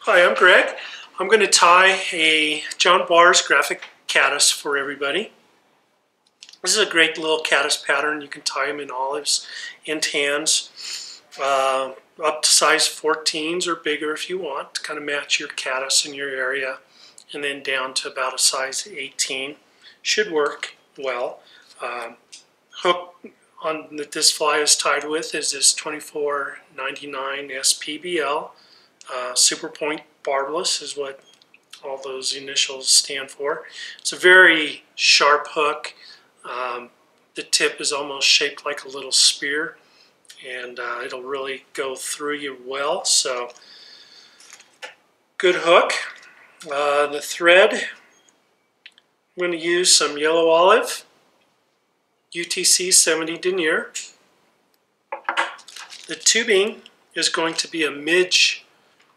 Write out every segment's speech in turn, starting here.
Hi, I'm Greg. I'm going to tie a John Barr's Graphic Caddis for everybody. This is a great little caddis pattern. You can tie them in olives and tans, up to size 14s or bigger if you want, to kind of match your caddis in your area, and then down to about a size 18. Should work well. Hook on that this fly is tied with is this 2499 SPBL. Super Point Barbless is what all those initials stand for. It's a very sharp hook. The tip is almost shaped like a little spear, and it'll really go through you well. So, good hook. The thread, I'm going to use some yellow olive, UTC 70 denier. The tubing is going to be a midge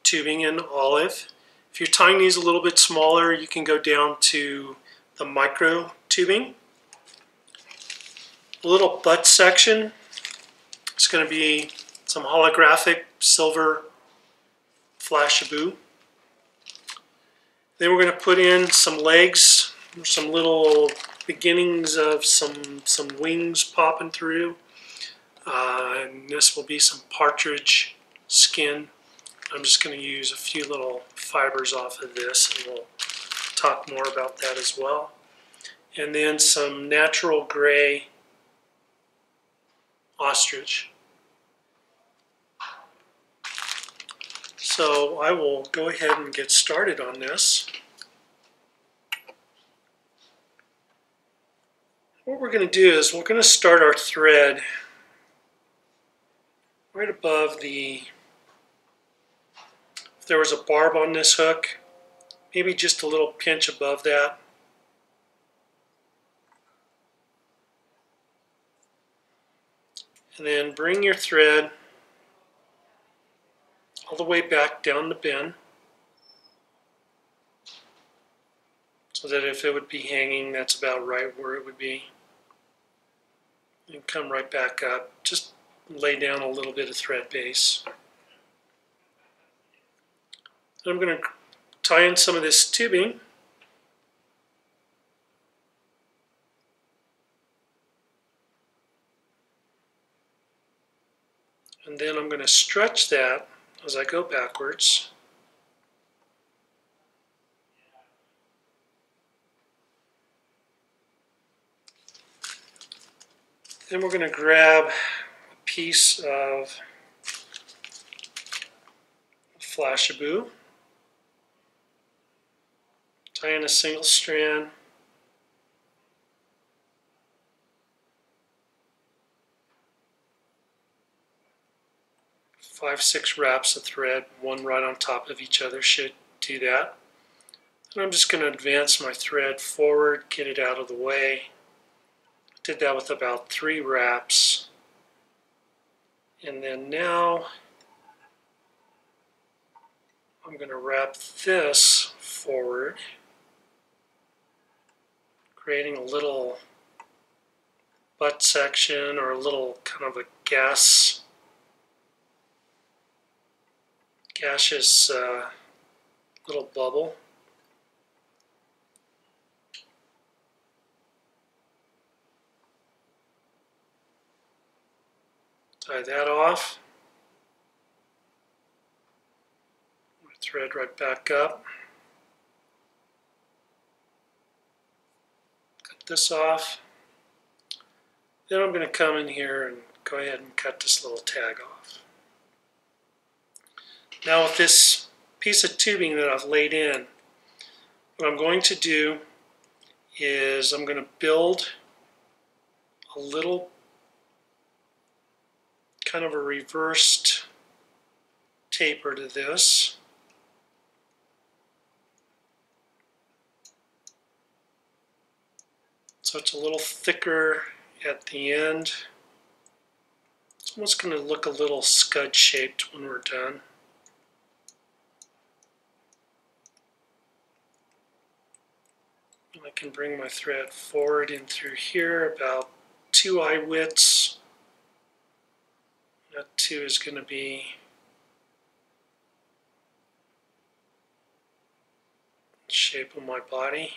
tubing in olive. If you're tying these a little bit smaller, you can go down to the micro tubing. A little butt section, it's going to be some holographic silver flashaboo. Then we're going to put in some legs, some little beginnings of some wings popping through. And this will be some partridge skin. I'm just going to use a few little fibers off of this, and we'll talk more about that as well. And then some natural gray ostrich. So I will go ahead and get started on this. What we're going to do is we're going to start our thread right above the, if there was a barb on this hook, maybe just a little pinch above that. And then bring your thread all the way back down the bin, so that if it would be hanging, that's about right where it would be. And come right back up. Just lay down a little bit of thread base. I'm going to tie in some of this tubing. And then I'm going to stretch that as I go backwards. Then we're going to grab a piece of flashaboo, tie in a single strand, five, 6 wraps of thread, one right on top of each other should do that. And I'm just going to advance my thread forward, get it out of the way. Did that with about 3 wraps. And then now I'm going to wrap this forward, creating a little butt section or a little kind of a gaseous little bubble. Tie that off. Thread right back up. Cut this off. Then I'm going to come in here and go ahead and cut this little tag off. Now with this piece of tubing that I've laid in, what I'm going to do is I'm going to build a little kind of a reversed taper to this. So it's a little thicker at the end. It's almost going to look a little scud shaped when we're done. And I can bring my thread forward in through here about 2 eye widths. That 2 is going to be shape of my body.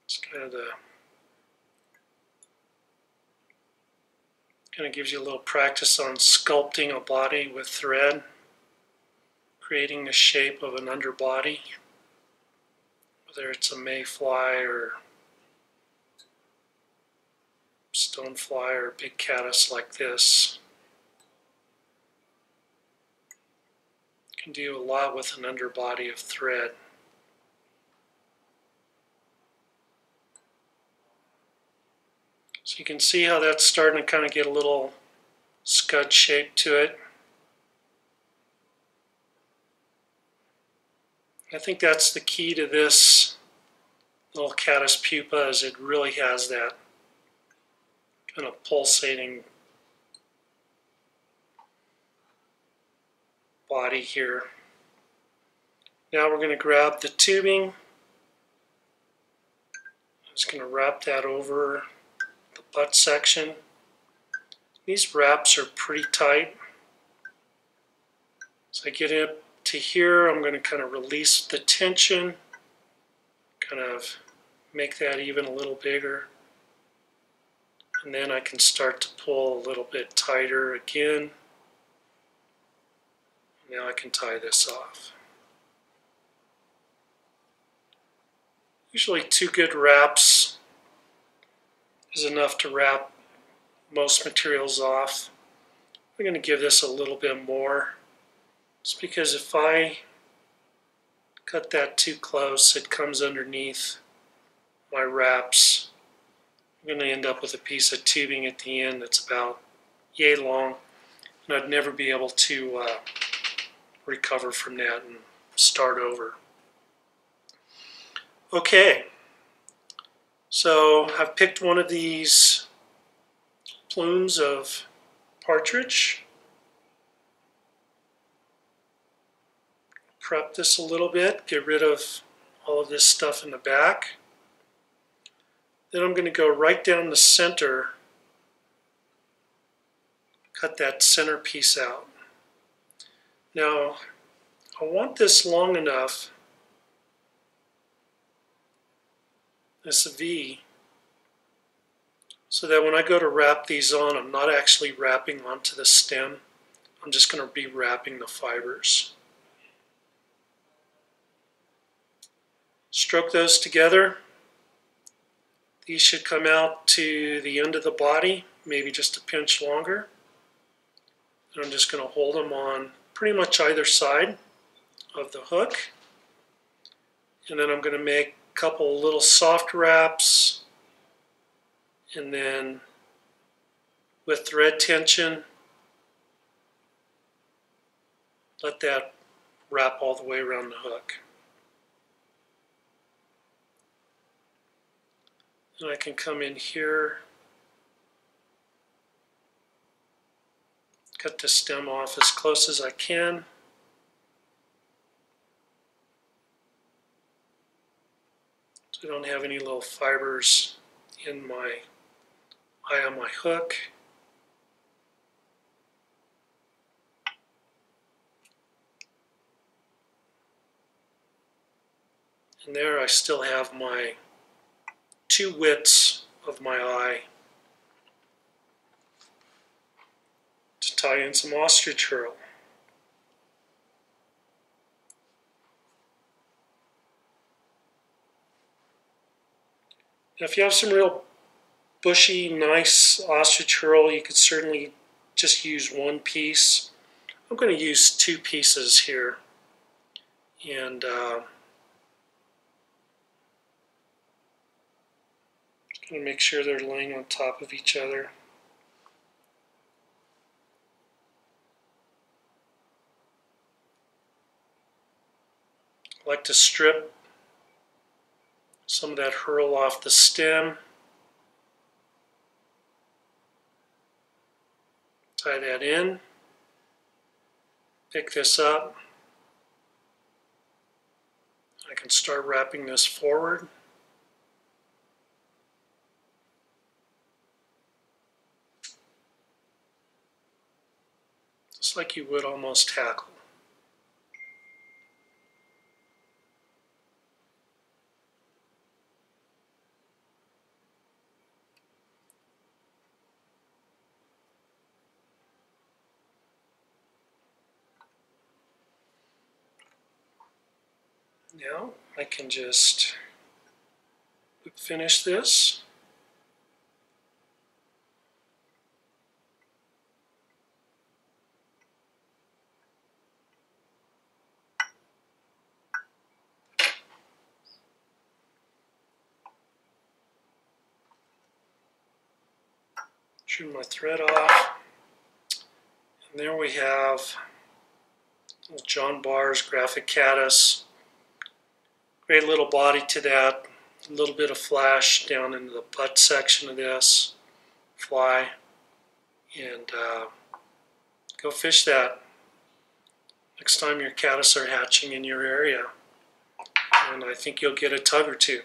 It's kind of gives you a little practice on sculpting a body with thread, creating the shape of an underbody, whether it's a mayfly or stonefly or big caddis like this. You can do a lot with an underbody of thread. So you can see how that's starting to kind of get a little scud shape to it. I think that's the key to this little caddis pupa, is it really has that kind of pulsating body here. Now we're going to grab the tubing. I'm just going to wrap that over the butt section. These wraps are pretty tight. So I get up to here, I'm going to kind of release the tension, kind of make that even a little bigger. And then I can start to pull a little bit tighter again. Now I can tie this off. Usually 2 good wraps is enough to wrap most materials off. I'm going to give this a little bit more, just because if I cut that too close, it comes underneath my wraps. I'm going to end up with a piece of tubing at the end that's about yay long, and I'd never be able to recover from that and start over. Okay, so I've picked one of these plumes of partridge. Prep this a little bit, get rid of all of this stuff in the back. Then I'm going to go right down the center, cut that center piece out. Now, I want this long enough, this V, so that when I go to wrap these on, I'm not actually wrapping onto the stem. I'm just going to be wrapping the fibers. Stroke those together. These should come out to the end of the body, maybe just a pinch longer. And I'm just going to hold them on pretty much either side of the hook. And then I'm going to make a couple little soft wraps, and then with thread tension, let that wrap all the way around the hook. And I can come in here, cut the stem off as close as I can. So I don't have any little fibers in my eye on my hook. And there I still have my 2 widths of my eye to tie in some ostrich herl. Now if you have some real bushy, nice ostrich herl, you could certainly just use 1 piece. I'm going to use 2 pieces here, and going to make sure they're laying on top of each other. I like to strip some of that herl off the stem. Tie that in. Pick this up. I can start wrapping this forward. just like you would almost tackle. Now I can just finish this. Trim my thread off. And there we have John Barr's Graphic Caddis. Great little body to that. A little bit of flash down into the butt section of this fly. And go fish that next time your caddis are hatching in your area. And I think you'll get a tug or two.